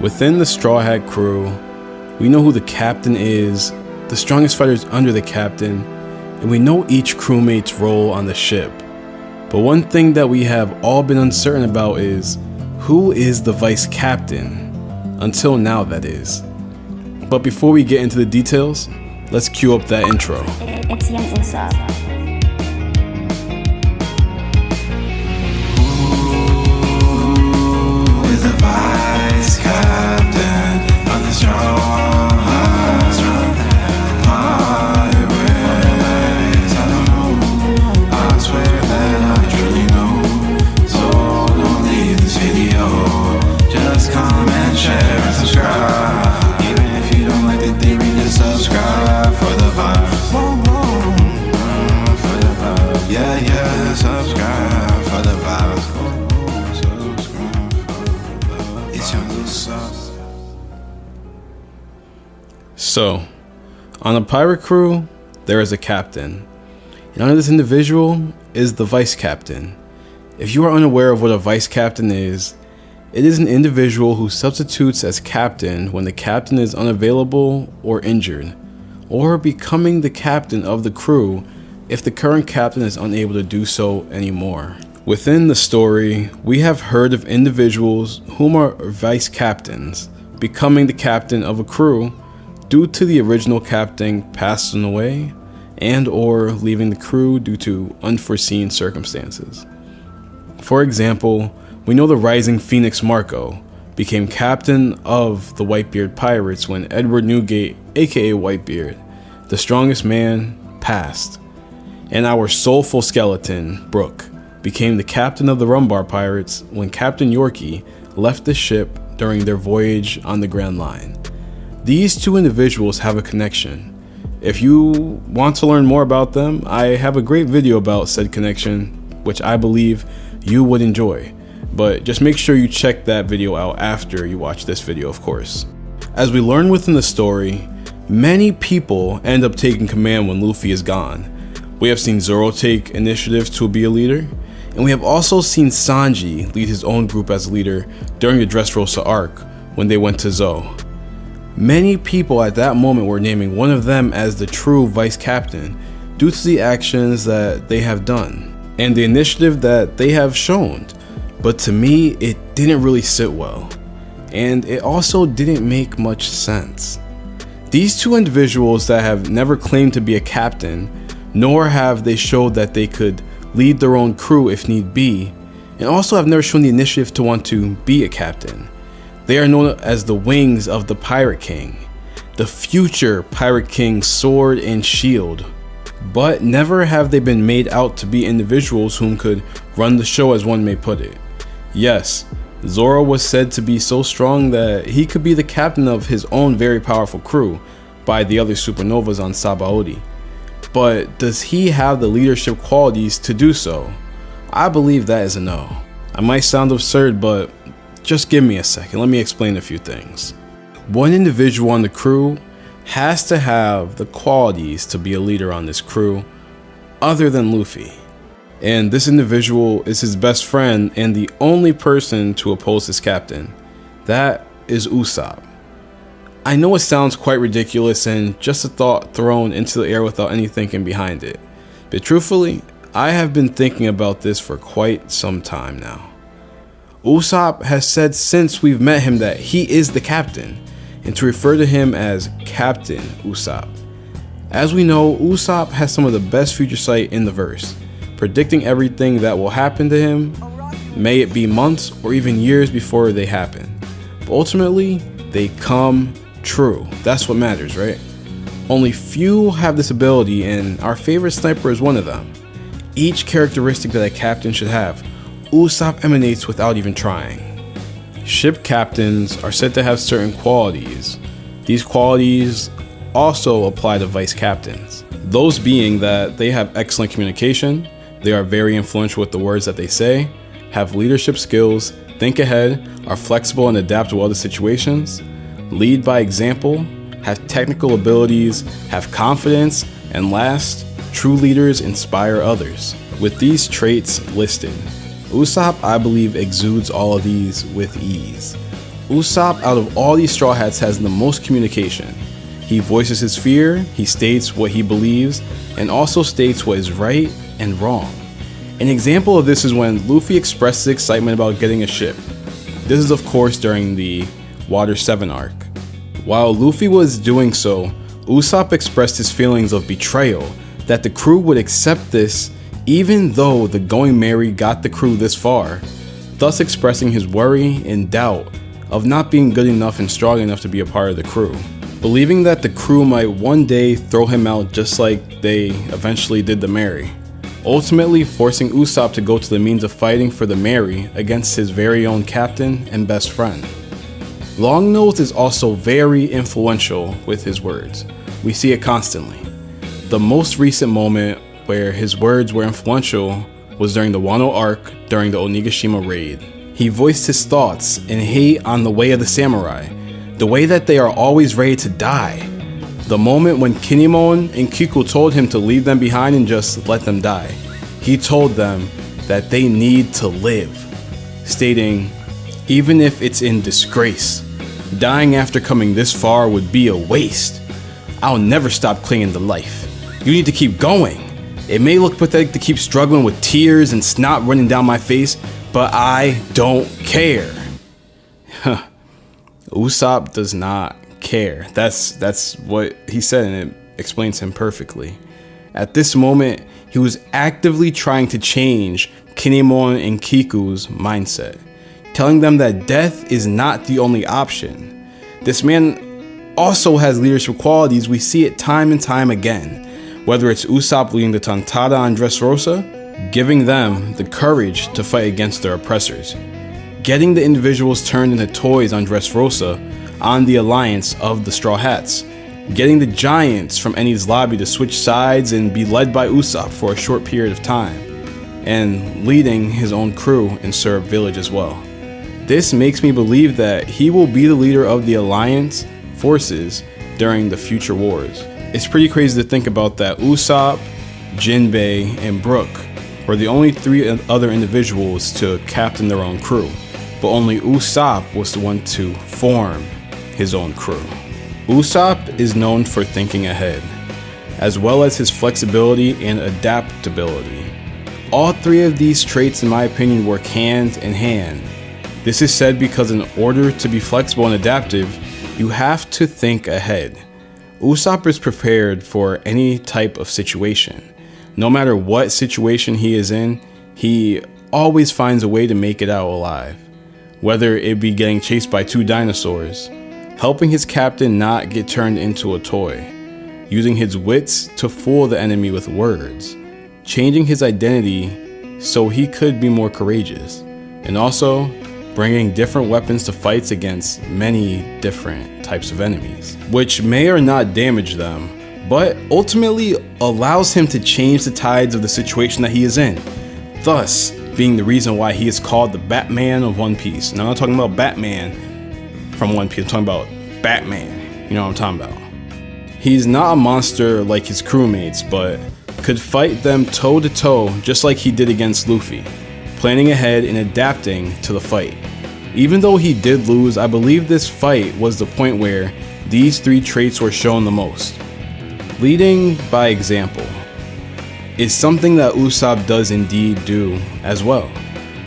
Within the Straw Hat crew, we know who the captain is, the strongest fighters under the captain, and we know each crewmate's role on the ship. But one thing that we have all been uncertain about is, who is the vice captain? Until now, that is. But before we get into the details, let's cue up that intro. It's young Usopp. Who is the vice captain of the strong pirates? I don't know. I swear that I truly know. So don't leave this video. Just comment, share, and subscribe. Even if you don't like the theory, just subscribe for the vibe. For the vibe. Yeah, subscribe for the vibe. Subscribe for the vibe. It's young Usopp. So, on a pirate crew, there is a captain. And under this individual is the vice captain. If you are unaware of what a vice captain is, it is an individual who substitutes as captain when the captain is unavailable or injured, or becoming the captain of the crew if the current captain is unable to do so anymore. Within the story, we have heard of individuals whom are vice captains becoming the captain of a crew due to the original captain passing away and or leaving the crew due to unforeseen circumstances. For example, we know the rising Phoenix Marco became captain of the Whitebeard Pirates when Edward Newgate, aka Whitebeard, the strongest man, passed. And our soulful skeleton, Brook, became the captain of the Rumbar Pirates when Captain Yorkie left the ship during their voyage on the Grand Line. These two individuals have a connection. If you want to learn more about them, I have a great video about said connection, which I believe you would enjoy. But just make sure you check that video out after you watch this video, of course. As we learn within the story, many people end up taking command when Luffy is gone. We have seen Zoro take initiative to be a leader, and we have also seen Sanji lead his own group as a leader during the Dressrosa arc when they went to Zou. Many people at that moment were naming one of them as the true vice captain due to the actions that they have done and the initiative that they have shown. But to me, it didn't really sit well, and it also didn't make much sense. These two individuals that have never claimed to be a captain, nor have they showed that they could lead their own crew if need be, and also have never shown the initiative to want to be a captain. They are known as the wings of the Pirate King, the future Pirate King's sword and shield. But never have they been made out to be individuals whom could run the show, as one may put it. Yes, Zoro was said to be so strong that he could be the captain of his own very powerful crew by the other supernovas on Sabaody. But does he have the leadership qualities to do so? I believe that is a no. I might sound absurd, but just give me a second, let me explain a few things. One individual on the crew has to have the qualities to be a leader on this crew other than Luffy. And this individual is his best friend and the only person to oppose his captain. That is Usopp. I know it sounds quite ridiculous and just a thought thrown into the air without any thinking behind it. But truthfully, I have been thinking about this for quite some time now. Usopp has said since we've met him that he is the captain, and to refer to him as Captain Usopp. As we know, Usopp has some of the best future sight in the verse, predicting everything that will happen to him, may it be months or even years before they happen. But ultimately, they come true. That's what matters, right? Only few have this ability, and our favorite sniper is one of them. Each characteristic that a captain should have, Usopp emanates without even trying. Ship captains are said to have certain qualities. These qualities also apply to vice captains. Those being that they have excellent communication, they are very influential with the words that they say, have leadership skills, think ahead, are flexible and adapt to other situations, lead by example, have technical abilities, have confidence, and last, true leaders inspire others. With these traits listed, Usopp, I believe, exudes all of these with ease. Usopp, out of all these Straw Hats, has the most communication. He voices his fear, he states what he believes, and also states what is right and wrong. An example of this is when Luffy expresses excitement about getting a ship. This is of course during the Water 7 arc. While Luffy was doing so, Usopp expressed his feelings of betrayal, that the crew would accept this even though the Going Merry got the crew this far, thus expressing his worry and doubt of not being good enough and strong enough to be a part of the crew. Believing that the crew might one day throw him out just like they eventually did the Merry, ultimately forcing Usopp to go to the means of fighting for the Merry against his very own captain and best friend. Longnose is also very influential with his words. We see it constantly. The most recent moment where his words were influential was during the Wano arc during the Onigashima raid. He voiced his thoughts and hate on the way of the samurai, the way that they are always ready to die. The moment when Kinemon and Kiku told him to leave them behind and just let them die, he told them that they need to live, stating, "Even if it's in disgrace, dying after coming this far would be a waste. I'll never stop clinging to life. You need to keep going. It may look pathetic to keep struggling with tears and snot running down my face, but I don't care." Usopp does not care. That's what he said, and it explains him perfectly. At this moment, he was actively trying to change Kinemon and Kiku's mindset, telling them that death is not the only option. This man also has leadership qualities. We see it time and time again. Whether it's Usopp leading the Tontada on Dressrosa, giving them the courage to fight against their oppressors, getting the individuals turned into toys on Dressrosa on the alliance of the Straw Hats, getting the giants from Enies Lobby to switch sides and be led by Usopp for a short period of time, and leading his own crew in Syrup Village as well. This makes me believe that he will be the leader of the alliance forces during the future wars. It's pretty crazy to think about that Usopp, Jinbei, and Brook were the only three other individuals to captain their own crew, but only Usopp was the one to form his own crew. Usopp is known for thinking ahead, as well as his flexibility and adaptability. All three of these traits, in my opinion, work hand in hand. This is said because in order to be flexible and adaptive, you have to think ahead. Usopp is prepared for any type of situation. No matter what situation he is in, he always finds a way to make it out alive. Whether it be getting chased by 2 dinosaurs, helping his captain not get turned into a toy, using his wits to fool the enemy with words, changing his identity so he could be more courageous, and also bringing different weapons to fights against many different types of enemies, which may or not damage them, but ultimately allows him to change the tides of the situation that he is in, thus being the reason why he is called the Batman of One Piece. Now I'm not talking about Batman from One Piece, I'm talking about Batman, you know what I'm talking about. He's not a monster like his crewmates, but could fight them toe to toe just like he did against Luffy, planning ahead and adapting to the fight. Even though he did lose, I believe this fight was the point where these 3 traits were shown the most. Leading by example is something that Usopp does indeed do as well.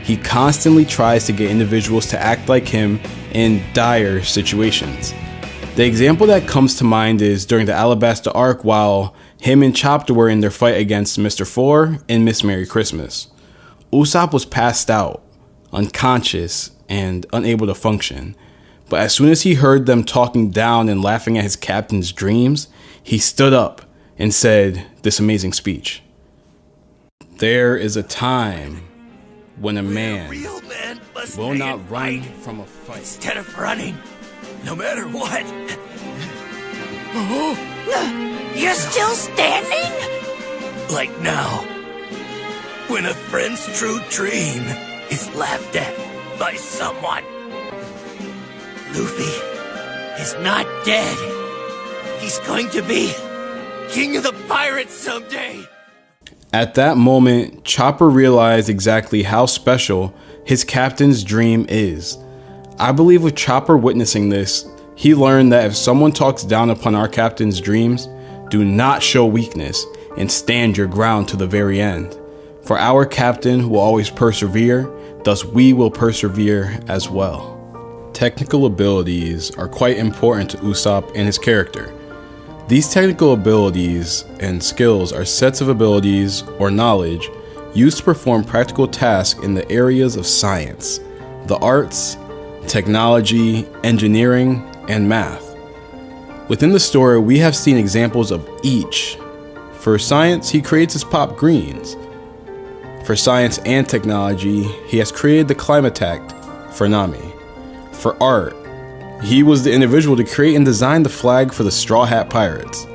He constantly tries to get individuals to act like him in dire situations. The example that comes to mind is during the Alabasta arc while him and Chopper were in their fight against Mr. Four and Miss Merry Christmas. Usopp was passed out, unconscious, and unable to function. But as soon as he heard them talking down and laughing at his captain's dreams, he stood up and said this amazing speech. "There is a time when a man will not run from a fight. Instead of running, no matter what." You're still standing? Like now, when a friend's true dream is laughed at by someone. Luffy is not dead. He's going to be king of the pirates someday. At that moment, Chopper realized exactly how special his captain's dream is. I believe with Chopper witnessing this, he learned that if someone talks down upon our captain's dreams, do not show weakness and stand your ground to the very end. For our captain will always persevere, thus we will persevere as well. Technical abilities are quite important to Usopp and his character. These technical abilities and skills are sets of abilities or knowledge used to perform practical tasks in the areas of science, the arts, technology, engineering, and math. Within the story, we have seen examples of each. For science, he creates his pop greens. For science and technology, he has created the 𝚲𝚙𝚒𝚡 for Nami. For art, he was the individual to create and design the flag for the Straw Hat Pirates.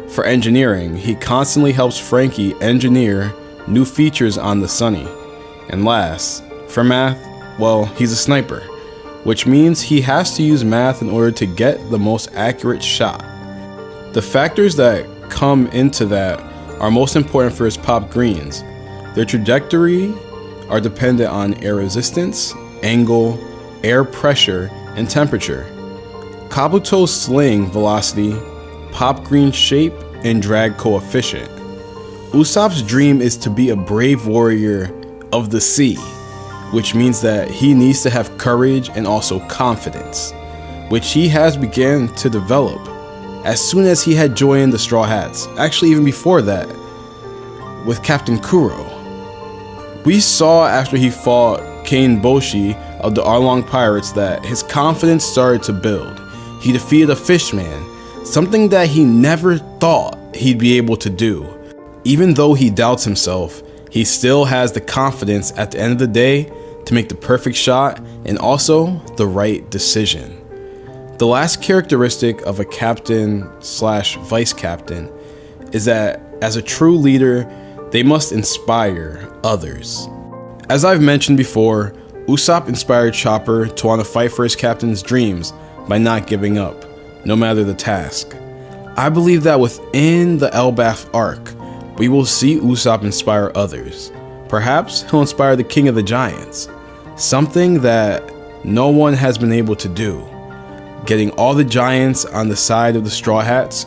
For engineering, he constantly helps Frankie engineer new features on the Sunny. And last, for math, well, he's a sniper, which means he has to use math in order to get the most accurate shot. The factors that come into that are most important for his pop greens. Their trajectory are dependent on air resistance, angle, air pressure, and temperature. Kabuto's sling velocity, pop green shape, and drag coefficient. Usopp's dream is to be a brave warrior of the sea, which means that he needs to have courage and also confidence, which he has begun to develop as soon as he had joined the Straw Hats, actually even before that, with Captain Kuro. We saw after he fought 𝚲𝚙𝚎𝚑𝚝 of the Arlong Pirates that his confidence started to build. He defeated a fishman, something that he never thought he'd be able to do. Even though he doubts himself, he still has the confidence at the end of the day to make the perfect shot and also the right decision. The last characteristic of a captain/vice captain is that as a true leader, they must inspire others. As I've mentioned before, Usopp inspired Chopper to want to fight for his captain's dreams by not giving up, no matter the task. I believe that within the Elbaf arc, we will see Usopp inspire others. Perhaps he'll inspire the King of the Giants, something that no one has been able to do. Getting all the giants on the side of the Straw Hats,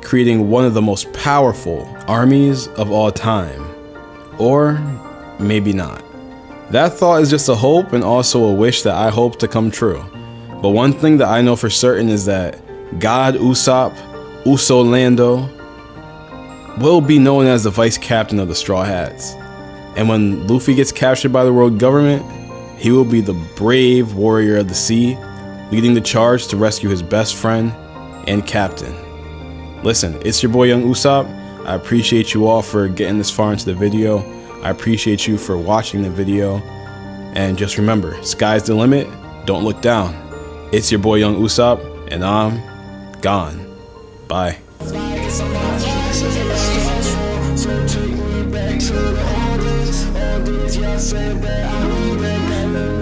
creating one of the most powerful armies of all time. Or maybe not. That thought is just a hope and also a wish that I hope to come true. But one thing that I know for certain is that God Usopp, Uso Lando, will be known as the vice captain of the Straw Hats. And when Luffy gets captured by the world government, he will be the brave warrior of the sea, leading the charge to rescue his best friend and captain. Listen, it's your boy Young Usopp. I appreciate you all for getting this far into the video. I appreciate you for watching the video. And just remember, sky's the limit, don't look down. It's your boy Young Usopp, and I'm gone. Bye. So take me back to the oldest, yeah, I said that I need that.